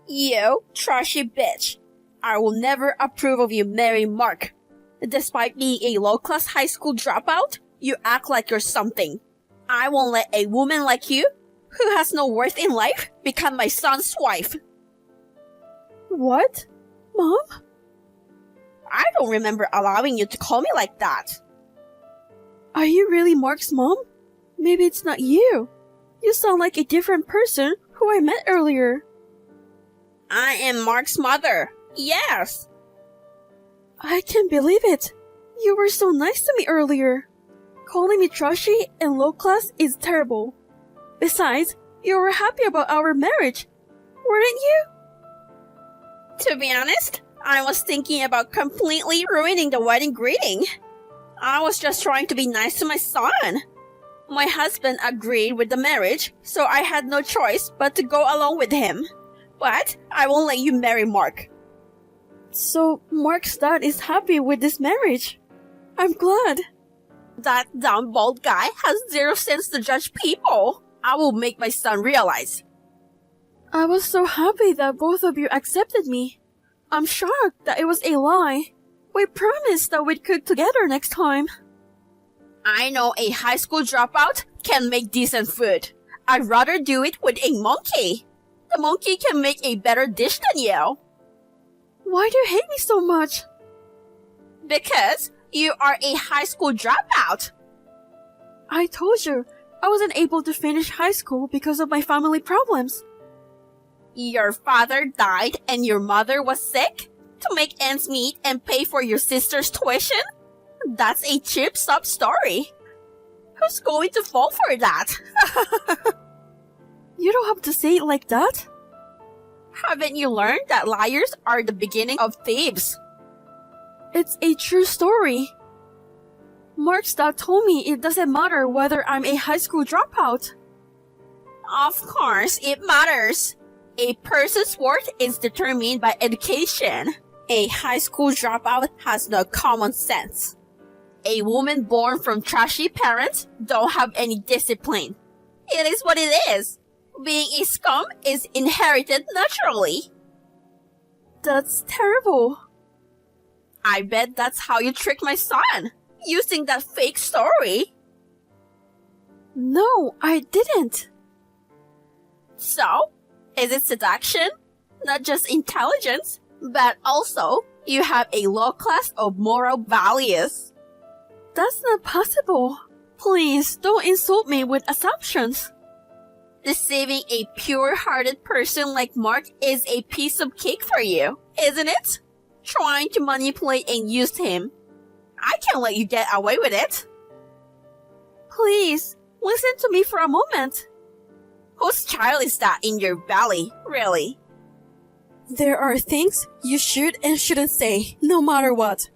You trashy bitch. I will never approve of you marrying Mark. Despite being a low-class high school dropout, you act like you're something. I won't let a woman like you, who has no worth in life, become my son's wife. What? Mom? I don't remember allowing you to call me like that. Are you really Mark's mom? Maybe it's not you. You sound like a different person who I met earlier. I am Mark's mother. Yes. I can't believe it. You were so nice to me earlier. Calling me trashy and low class is terrible. Besides, you were happy about our marriage, weren't you? To be honest, I was thinking about completely ruining the wedding greeting. I was just trying to be nice to my son. My husband agreed with the marriage, so I had no choice but to go along with him. But I won't let you marry Mark. So Mark's dad is happy with this marriage. I'm glad. That dumb bald guy has zero sense to judge people. I will make my son realize. I was so happy that both of you accepted me. I'm shocked that it was a lie. We promised that we'd cook together next time. I know a high school dropout can make decent food. I'd rather do it with a monkey. The monkey can make a better dish than you. Why do you hate me so much? Because you are a high school dropout. I told you, I wasn't able to finish high school because of my family problems. Your father died and your mother was sick? To make ends meet and pay for your sister's tuition? That's a cheap sob story. Who's going to fall for that? You don't have to say it like that. Haven't you learned that liars are the beginning of thieves? It's a true story. Mark's dad told me it doesn't matter whether I'm a high school dropout. Of course it matters. A person's worth is determined by education. A high school dropout has no common sense. A woman born from trashy parents don't have any discipline. It is what it is. Being a scum is inherited naturally. That's terrible. I bet that's how you tricked my son, using that fake story. No, I didn't. So, is it seduction? Not just intelligence, but also you have a low class of moral values. That's not possible. Please don't insult me with assumptions. Deceiving a pure-hearted person like Mark is a piece of cake for you, isn't it? Trying to manipulate and use him. I can't let you get away with it. Please, listen to me for a moment. Whose child is that in your belly, really? There are things you should and shouldn't say, no matter what.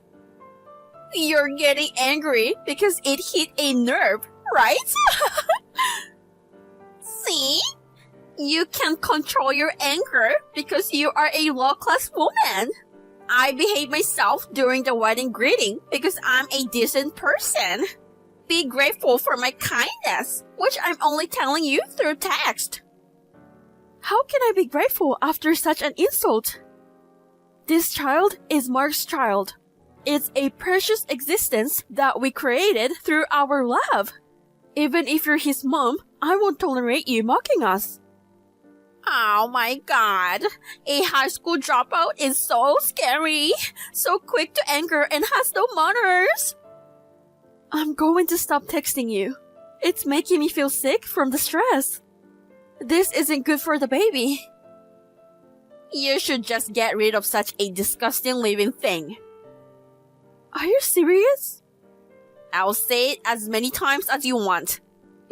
You're getting angry because it hit a nerve, right? See? You can control your anger because you are a low-class woman. I behaved myself during the wedding greeting because I'm a decent person. Be grateful for my kindness, which I'm only telling you through text. How can I be grateful after such an insult? This child is Mark's child. It's a precious existence that we created through our love. Even if you're his mom, I won't tolerate you mocking us. Oh my god. A high school dropout is so scary. So quick to anger and has no manners. I'm going to stop texting you. It's making me feel sick from the stress. This isn't good for the baby. You should just get rid of such a disgusting living thing. Are you serious? I'll say it as many times as you want.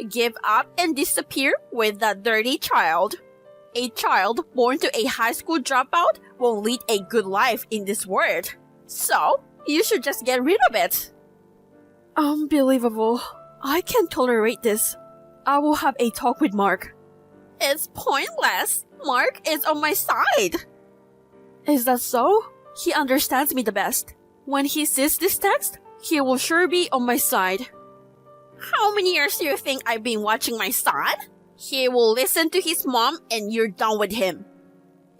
Give up and disappear with that dirty child. A child born to a high school dropout won't lead a good life in this world. So, you should just get rid of it. Unbelievable. I can't tolerate this. I will have a talk with Mark. It's pointless. Mark is on my side. Is that so? He understands me the best. When he sees this text, he will sure be on my side. How many years do you think I've been watching my son? He will listen to his mom and you're done with him.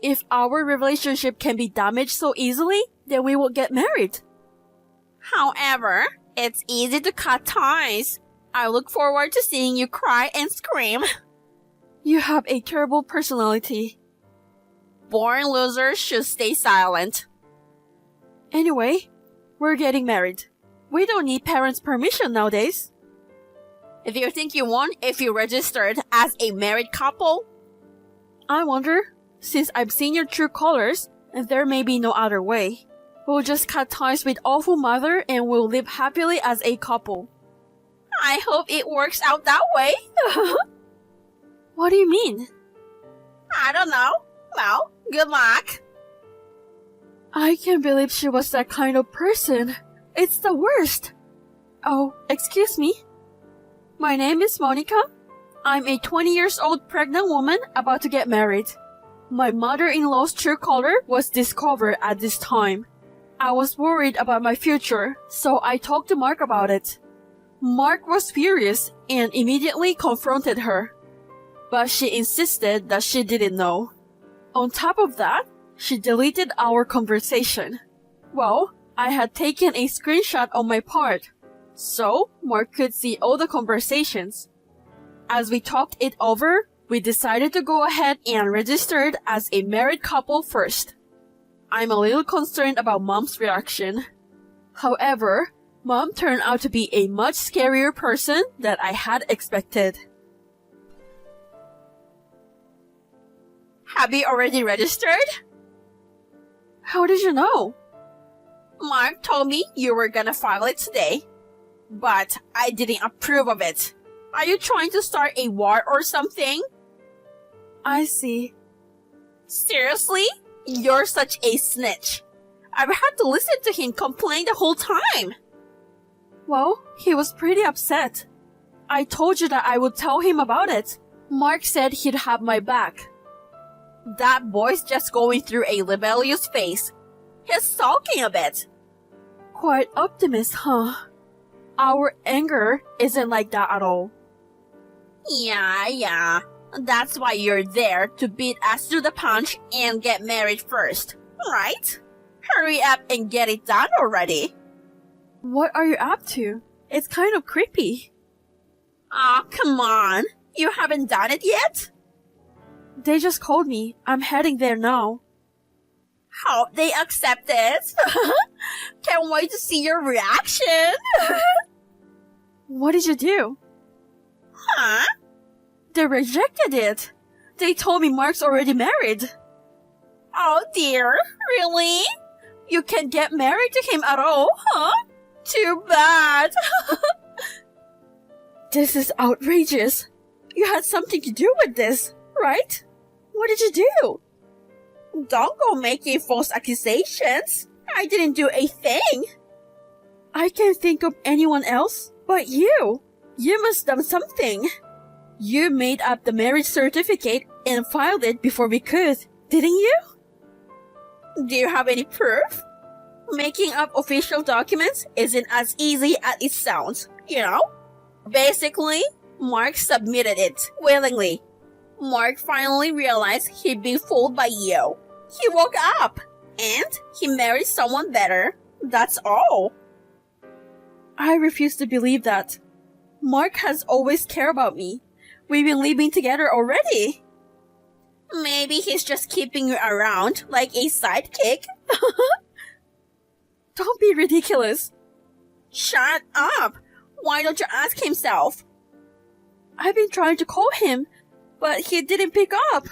If our relationship can be damaged so easily, then we will get married. However, it's easy to cut ties. I look forward to seeing you cry and scream. You have a terrible personality. Born losers should stay silent. Anyway, we're getting married. We don't need parents' permission nowadays. If you think you won if you registered as a married couple, I wonder, since I've seen your true colors, and there may be no other way. We'll just cut ties with awful mother and we'll live happily as a couple. I hope it works out that way. What do you mean? I don't know. Well, good luck. I can't believe she was that kind of person. It's the worst. Oh, excuse me. My name is Monica. I'm a 20 years old pregnant woman about to get married. My mother-in-law's true color was discovered at this time. I was worried about my future, so I talked to Mark about it. Mark was furious and immediately confronted her. But she insisted that she didn't know. On top of that, she deleted our conversation. Well, I had taken a screenshot on my part, so Mark could see all the conversations. As we talked it over, we decided to go ahead and registered as a married couple first. I'm a little concerned about Mom's reaction. However, Mom turned out to be a much scarier person than I had expected. Have you already registered? How did you know? Mark told me you were gonna file it today, but I didn't approve of it. Are you trying to start a war or something? I see. Seriously? You're such a snitch. I've had to listen to him complain the whole time. Well, he was pretty upset. I told you that I would tell him about it. Mark said he'd have my back. That boy's just going through a rebellious phase. He's sulking a bit. Quite optimist, huh? Our anger isn't like that at all. Yeah. That's why you're there to beat us to the punch and get married first, right? Hurry up and get it done already. What are you up to? It's kind of creepy. Aw, come on. You haven't done it yet? They just called me. I'm heading there now. Hope they accept it. Can't wait to see your reaction. What did you do? Huh? They rejected it. They told me Mark's already married. Oh dear, really? You can't get married to him at all, huh? Too bad. This is outrageous. You had something to do with this, right? What did you do? Don't go making false accusations. I didn't do a thing. I can't think of anyone else but you. You must have done something. You made up the marriage certificate and filed it before we could, didn't you? Do you have any proof? Making up official documents isn't as easy as it sounds, you know? Basically, Mark submitted it willingly. Mark finally realized he'd been fooled by you. He woke up, and he married someone better. That's all. I refuse to believe that. Mark has always cared about me. We've been living together already. Maybe he's just keeping you around like a sidekick. Don't be ridiculous. Shut up. Why don't you ask himself? I've been trying to call him, but he didn't pick up.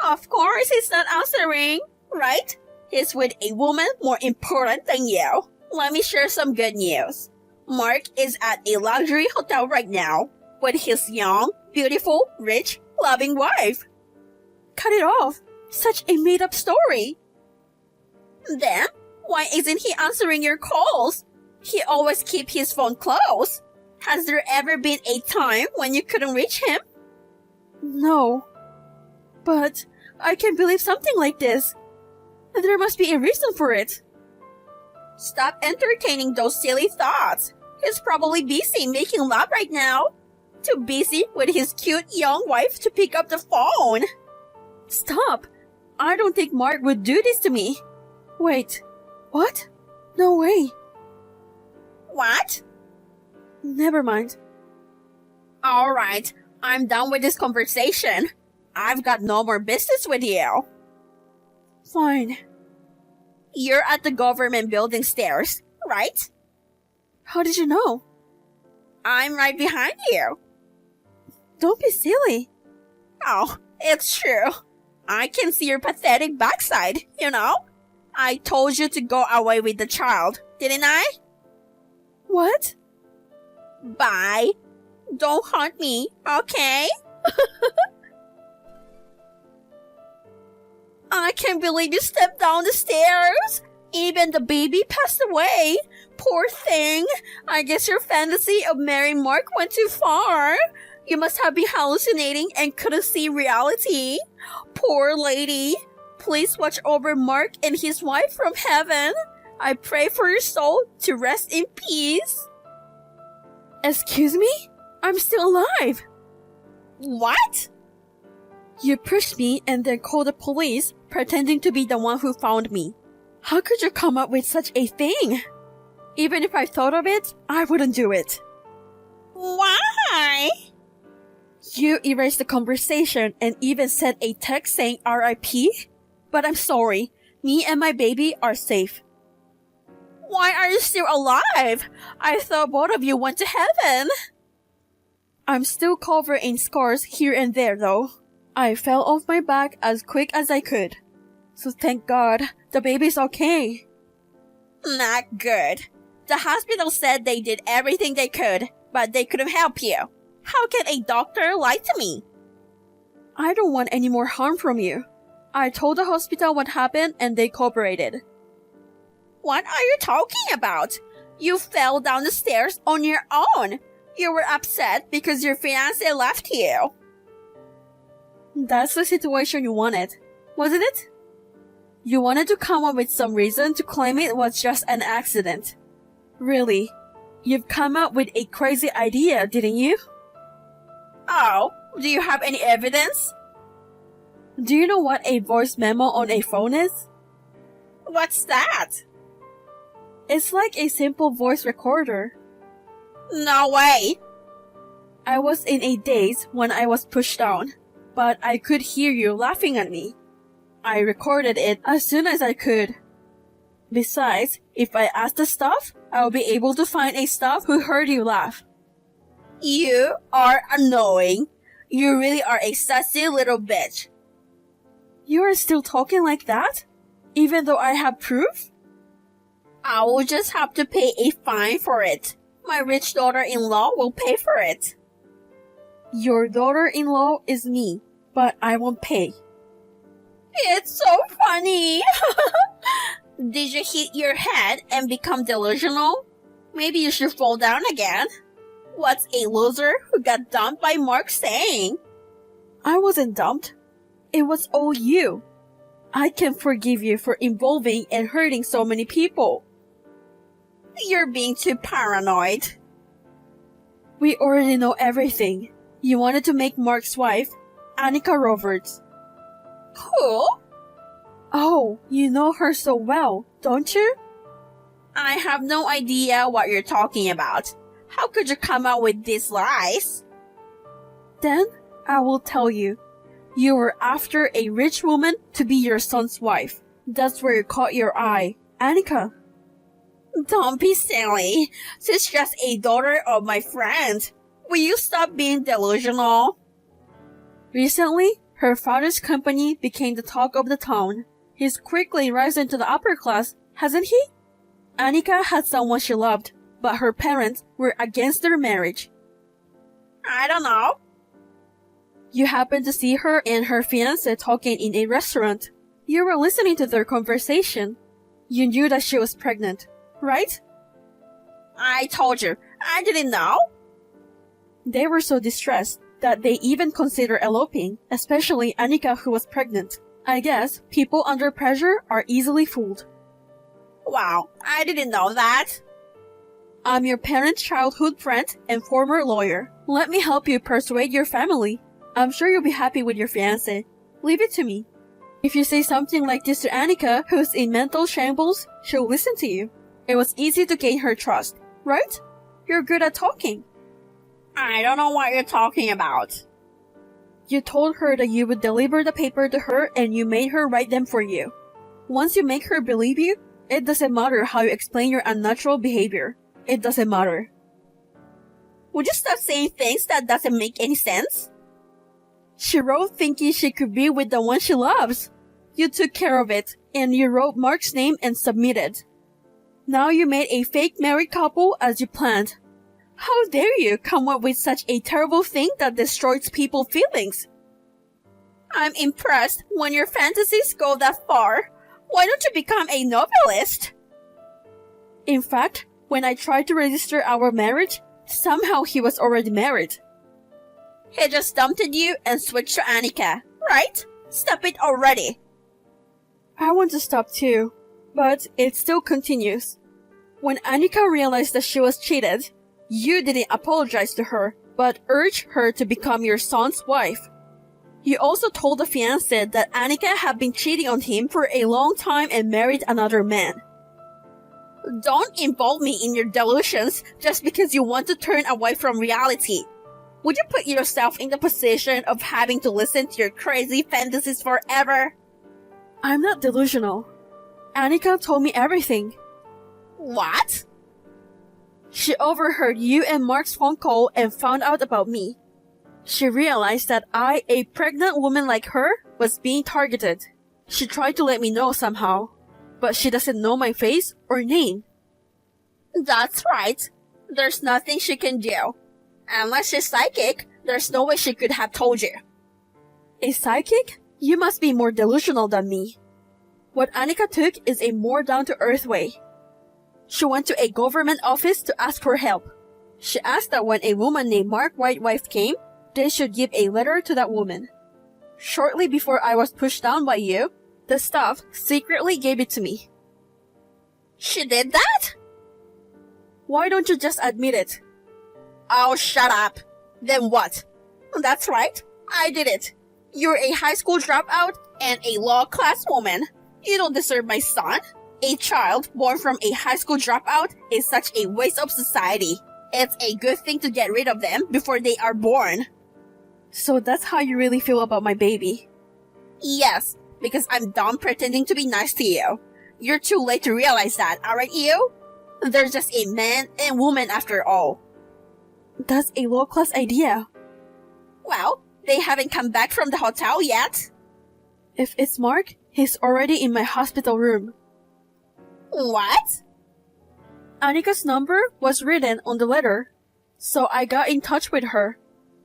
Of course he's not answering, right? He's with a woman more important than you. Let me share some good news. Mark is at a luxury hotel right now with his young, beautiful, rich, loving wife. Cut it off. Such a made-up story. Then, why isn't he answering your calls? He always keeps his phone close. Has there ever been a time when you couldn't reach him? No. But I can't believe something like this. There must be a reason for it. Stop entertaining those silly thoughts. He's probably busy making love right now. Too busy with his cute young wife to pick up the phone. Stop. I don't think Mark would do this to me. Wait, what? No way. What? Never mind. Alright, I'm done with this conversation. I've got no more business with you. Fine. You're at the government building stairs, right? How did you know? I'm right behind you. Don't be silly. Oh, it's true. I can see your pathetic backside, you know? I told you to go away with the child, didn't I? What? Bye. Don't haunt me, okay? I can't believe you stepped down the stairs. Even the baby passed away. Poor thing. I guess your fantasy of marrying Mark went too far. You must have been hallucinating and couldn't see reality. Poor lady. Please watch over Mark and his wife from heaven. I pray for your soul to rest in peace. Excuse me? I'm still alive. What? You pushed me and then called the police, pretending to be the one who found me. How could you come up with such a thing? Even if I thought of it, I wouldn't do it. Why? You erased the conversation and even sent a text saying RIP? But I'm sorry, me and my baby are safe. Why are you still alive? I thought both of you went to heaven. I'm still covered in scars here and there though. I fell off my back as quick as I could. So thank God, the baby's okay. Not good. The hospital said they did everything they could, but they couldn't help you. How can a doctor lie to me? I don't want any more harm from you. I told the hospital what happened and they cooperated. What are you talking about? You fell down the stairs on your own. You were upset because your fiancé left you. That's the situation you wanted, wasn't it? You wanted to come up with some reason to claim it was just an accident. Really, you've come up with a crazy idea, didn't you? Oh, do you have any evidence? Do you know what a voice memo on a phone is? What's that? It's like a simple voice recorder. No way. I was in a daze when I was pushed down, but I could hear you laughing at me. I recorded it as soon as I could. Besides, if I ask the staff, I'll be able to find a staff who heard you laugh. You are annoying. You really are a sassy little bitch. You are still talking like that? Even though I have proof? I will just have to pay a fine for it. My rich daughter-in-law will pay for it. Your daughter-in-law is me, but I won't pay. It's so funny. Did you hit your head and become delusional? Maybe you should fall down again. What's a loser who got dumped by Mark saying? I wasn't dumped. It was all you. I can forgive you for involving and hurting so many people. You're being too paranoid. We already know everything. You wanted to make Mark's wife, Annika Roberts. Who? Oh, you know her so well, don't you? I have no idea what you're talking about. How could you come out with these lies? Then I will tell you. You were after a rich woman to be your son's wife. That's where you caught your eye, Annika. Don't be silly. She's just a daughter of my friend. Will you stop being delusional? Recently, her father's company became the talk of the town. He's quickly rising to the upper class, hasn't he? Annika had someone she loved, but her parents were against their marriage. I don't know. You happened to see her and her fiancé talking in a restaurant. You were listening to their conversation. You knew that she was pregnant, right? I told you, I didn't know. They were so distressed that they even considered eloping, especially Annika who was pregnant. I guess people under pressure are easily fooled. Wow, I didn't know that. I'm your parents' childhood friend and former lawyer. Let me help you persuade your family. I'm sure you'll be happy with your fiancé. Leave it to me. If you say something like this to Annika, who's in mental shambles, she'll listen to you. It was easy to gain her trust, right? You're good at talking. I don't know what you're talking about. You told her that you would deliver the paper to her and you made her write them for you. Once you make her believe you, it doesn't matter how you explain your unnatural behavior. It doesn't matter. Would you stop saying things that doesn't make any sense? She wrote thinking she could be with the one she loves. You took care of it, and you wrote Mark's name and submitted. Now you made a fake married couple as you planned. How dare you come up with such a terrible thing that destroys people's feelings? I'm impressed when your fantasies go that far. Why don't you become a novelist? In fact, when I tried to register our marriage, somehow he was already married. He just dumped you and switched to Annika, right? Stop it already. I want to stop too, but it still continues. When Annika realized that she was cheated, you didn't apologize to her, but urged her to become your son's wife. You also told the fiancé that Annika had been cheating on him for a long time and married another man. Don't involve me in your delusions just because you want to turn away from reality. Would you put yourself in the position of having to listen to your crazy fantasies forever? I'm not delusional. Annika told me everything. What? She overheard you and Mark's phone call and found out about me. She realized that I, a pregnant woman like her, was being targeted. She tried to let me know somehow, but she doesn't know my face or name. That's right. There's nothing she can do. Unless she's psychic, there's no way she could have told you. A psychic? You must be more delusional than me. What Annika took is a more down-to-earth way. She went to a government office to ask for help. She asked that when a woman named Mark Whitewife came, they should give a letter to that woman. Shortly before I was pushed down by you, the staff secretly gave it to me. She did that? Why don't you just admit it? Oh, shut up. Then what? That's right. I did it. You're a high school dropout and a law class woman. You don't deserve my son. A child born from a high school dropout is such a waste of society. It's a good thing to get rid of them before they are born. So that's how you really feel about my baby? Yes, because I'm done pretending to be nice to you. You're too late to realize that, aren't you? They're just a man and woman after all. That's a low-class idea. Well, they haven't come back from the hotel yet. If it's Mark, he's already in my hospital room. What? Annika's number was written on the letter, so I got in touch with her.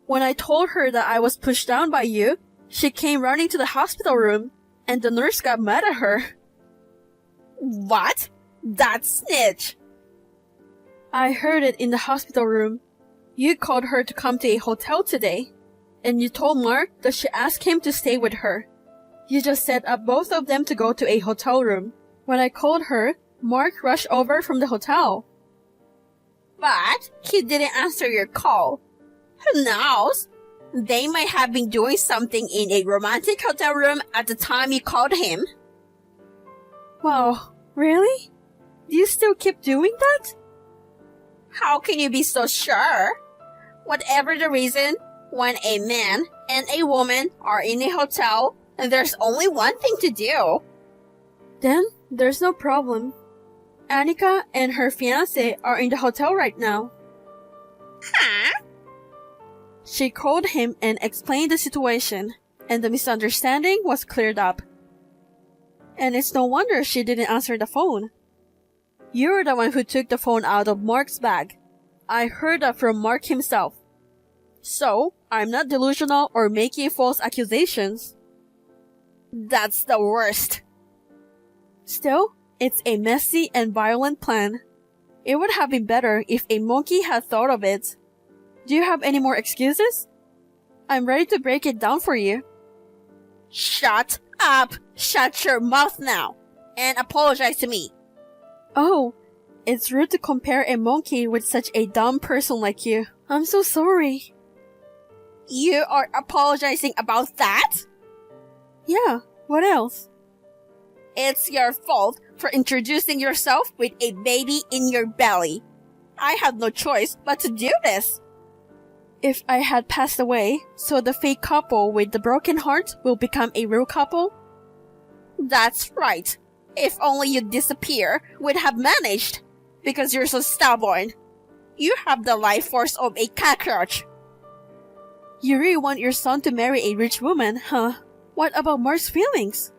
When I told her that I was pushed down by you, she came running to the hospital room, and the nurse got mad at her. What? That snitch! I heard it in the hospital room. You called her to come to a hotel today, and you told Mark that she asked him to stay with her. You just set up both of them to go to a hotel room. When I called her, Mark rushed over from the hotel. But he didn't answer your call. Who knows? They might have been doing something in a romantic hotel room at the time you called him. Wow, really? Do you still keep doing that? How can you be so sure? Whatever the reason, when a man and a woman are in a hotel, there's only one thing to do. Then there's no problem. Annika and her fiancé are in the hotel right now. Huh? She called him and explained the situation, and the misunderstanding was cleared up. And it's no wonder she didn't answer the phone. You're the one who took the phone out of Mark's bag. I heard that from Mark himself. So, I'm not delusional or making false accusations. That's the worst. Still, it's a messy and violent plan. It would have been better if a monkey had thought of it. Do you have any more excuses? I'm ready to break it down for you. Shut up! Shut your mouth now! And apologize to me. Oh, it's rude to compare a monkey with such a dumb person like you. I'm so sorry. You are apologizing about that? Yeah, What else? It's your fault for introducing yourself with a baby in your belly. I had no choice but to do this. If I had passed away, so the fake couple with the broken heart will become a real couple? That's right. If only you disappear, we'd have managed. Because you're so stubborn. You have the life force of a cockroach. You really want your son to marry a rich woman, huh? What about Mark's feelings?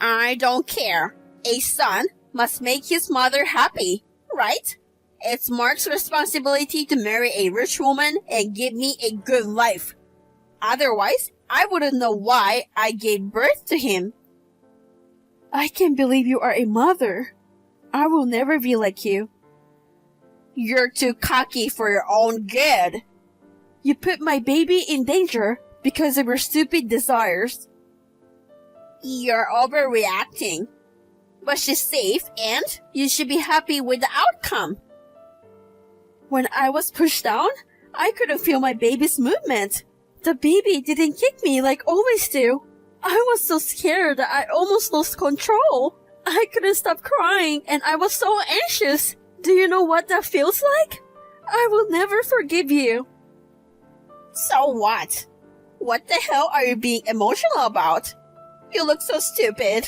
I don't care. A son must make his mother happy, right? It's Mark's responsibility to marry a rich woman and give me a good life. Otherwise, I wouldn't know why I gave birth to him. I can't believe you are a mother. I will never be like you. You're too cocky for your own good. You put my baby in danger because of your stupid desires. You're overreacting. But she's safe and you should be happy with the outcome. When I was pushed down, I couldn't feel my baby's movement. The baby didn't kick me like always do. I was so scared that I almost lost control. I couldn't stop crying and I was so anxious. Do you know what that feels like? I will never forgive you. So what? What the hell are you being emotional about? You look so stupid.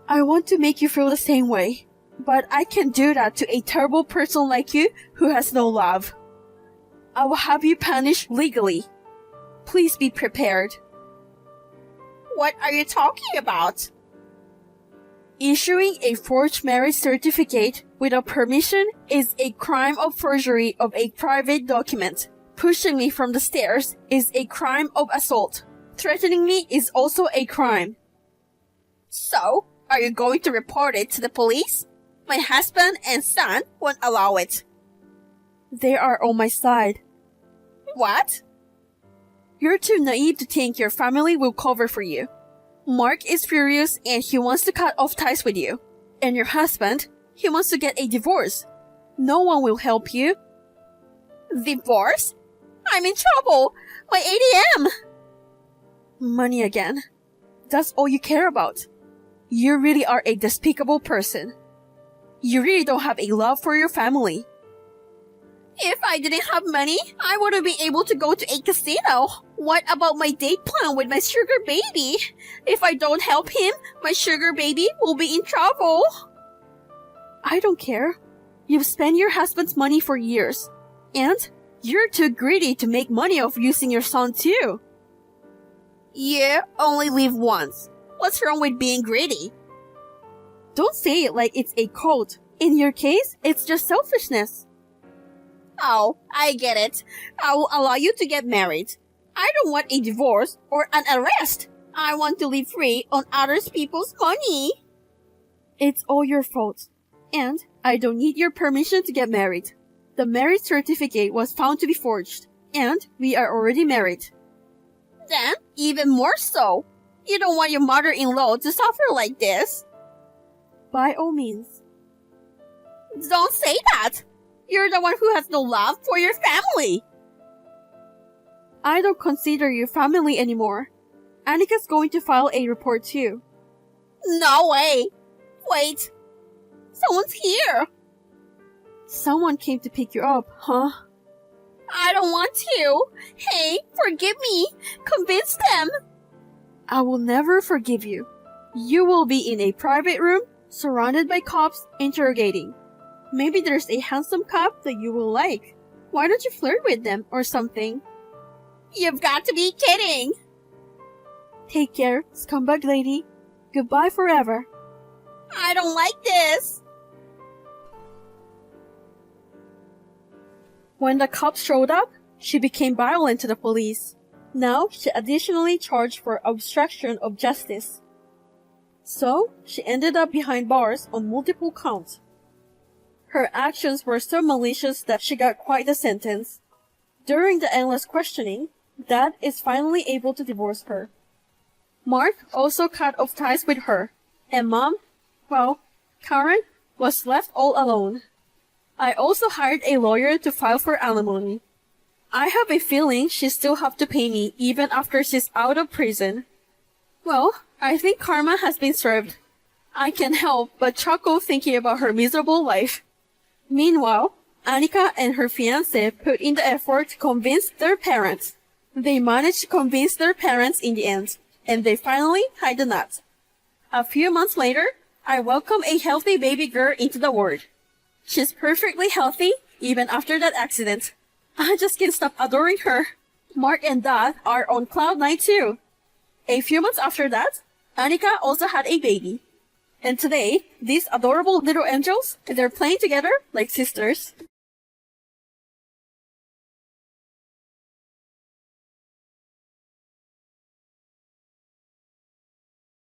I want to make you feel the same way, but I can't do that to a terrible person like you who has no love. I will have you punished legally. Please be prepared. What are you talking about? Issuing a forged marriage certificate without permission is a crime of forgery of a private document. Pushing me from the stairs is a crime of assault. Threatening me is also a crime. So, are you going to report it to the police? My husband and son won't allow it. They are on my side. What? You're too naive to think your family will cover for you. Mark is furious and he wants to cut off ties with you. And your husband, he wants to get a divorce. No one will help you. Divorce? I'm in trouble. My ATM. Money again. That's all you care about. You really are a despicable person. You really don't have a love for your family. If I didn't have money, I wouldn't be able to go to a casino. What about my date plan with my sugar baby? If I don't help him, my sugar baby will be in trouble. I don't care. You've spent your husband's money for years. And you're too greedy to make money off using your son too. You only live once. What's wrong with being greedy? Don't say it like it's a cult. In your case, it's just selfishness. Oh, I get it. I will allow you to get married. I don't want a divorce or an arrest. I want to live free on other people's money. It's all your fault. And I don't need your permission to get married. The marriage certificate was found to be forged. And we are already married. Then, even more so. You don't want your mother-in-law to suffer like this. By all means. Don't say that. You're the one who has no love for your family. I don't consider you family anymore. Annika's going to file a report too. No way. Wait. Someone's here. Someone came to pick you up, huh? I don't want to. Hey, forgive me. Convince them. I will never forgive you. You will be in a private room, surrounded by cops, interrogating. Maybe there's a handsome cop that you will like. Why don't you flirt with them or something? You've got to be kidding. Take care, scumbag lady. Goodbye forever. I don't like this. When the cops showed up, she became violent to the police. Now, she additionally charged for obstruction of justice. So, she ended up behind bars on multiple counts. Her actions were so malicious that she got quite a sentence. During the endless questioning, Dad is finally able to divorce her. Mark also cut off ties with her, and Mom, well, Karen, was left all alone. I also hired a lawyer to file for alimony. I have a feeling she still have to pay me even after she's out of prison. Well, I think karma has been served. I can't help but chuckle thinking about her miserable life. Meanwhile, Annika and her fiancé put in the effort to convince their parents. They managed to convince their parents in the end, and they finally tied the knot. A few months later, I welcome a healthy baby girl into the world. She's perfectly healthy, even after that accident. I just can't stop adoring her. Mark and Dad are on cloud 9 too. A few months after that, Annika also had a baby. And today, these adorable little angels, they're playing together like sisters.